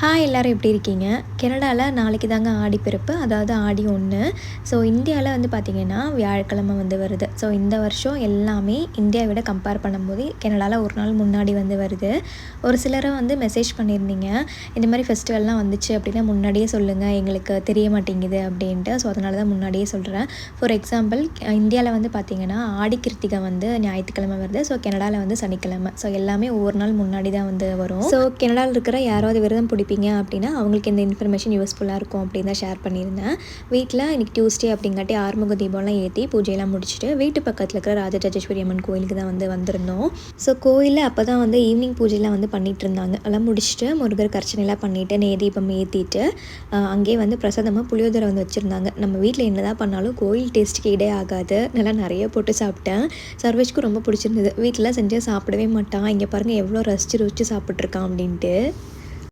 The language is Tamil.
ஹாய் எல்லோரும் எப்படி இருக்கீங்க? கனடாவில் நாளைக்கு தாங்க ஆடிப்பெருக்கு, அதாவது ஆடி 1. ஸோ இந்தியாவில் வந்து பார்த்திங்கன்னா வியாழக்கிழமை வந்து வருது. ஸோ இந்த வருஷம் எல்லாமே இந்தியாவை விட கம்பேர் பண்ணும்போது கனடாவில் ஒரு நாள் முன்னாடி வந்து வருது. ஒரு சிலரை வந்து மெசேஜ் பண்ணியிருந்தீங்க, இந்த மாதிரி ஃபெஸ்டிவல்லாம் வந்துச்சு அப்படின்னா முன்னாடியே சொல்லுங்கள், எங்களுக்கு தெரிய மாட்டேங்குது அப்படின்ட்டு. ஸோ அதனால தான் முன்னாடியே சொல்கிறேன். ஃபார் எக்ஸாம்பிள், இந்தியாவில் வந்து பார்த்திங்கன்னா ஆடி கிருத்திகை வந்து ஞாயிற்றுக்கிழமை வருது. ஸோ கனடாவில் வந்து சனிக்கிழமை. ஸோ எல்லாமே ஒவ்வொரு நாள் முன்னாடி தான் வந்து வரும். ஸோ கனடாவில் இருக்கிற யாராவது விரதம் பிடிப்பீங்க அப்படின்னா அவங்களுக்கு இந்த இன்ஃபர்மேஷன் யூஸ்ஃபுல்லாக இருக்கும் அப்படின்னு தான் ஷேர் பண்ணியிருந்தேன். வீட்டில் இன்றைக்கி டியூஸ்டே அப்படிங்காட்டி ஆறுமுக தீபம்லாம் ஏற்றி பூஜையெல்லாம் முடிச்சுட்டு வீட்டு பக்கத்தில் இருக்கிற ராஜராஜேஸ்வரி அம்மன் கோயிலுக்கு தான் வந்து வந்திருந்தோம். ஸோ கோயிலில் அப்போ தான் வந்து ஈவினிங் பூஜைலாம் வந்து பண்ணிகிட்டு இருந்தாங்க. எல்லாம் முடிச்சுட்டு முருகர் கர்ச்சனைலாம் பண்ணிவிட்டு நெய் தீபம் ஏற்றிட்டு அங்கேயே வந்து பிரசாதமாக புளியோதரை வந்து வச்சுருந்தாங்க. நம்ம வீட்டில் என்ன தான் பண்ணாலும் கோயில் டேஸ்ட்டுக்கு இடே ஆகாது. நல்லா நிறைய போட்டு சாப்பிட்டேன். சர்வேஷ்க்கும் ரொம்ப பிடிச்சிருந்தது. வீட்டில் செஞ்சு சாப்பிடவே மாட்டான். இங்கே பாருங்கள் எவ்வளோ ரசித்து ருசித்து சாப்பிட்ருக்கான் அப்படின்ட்டு.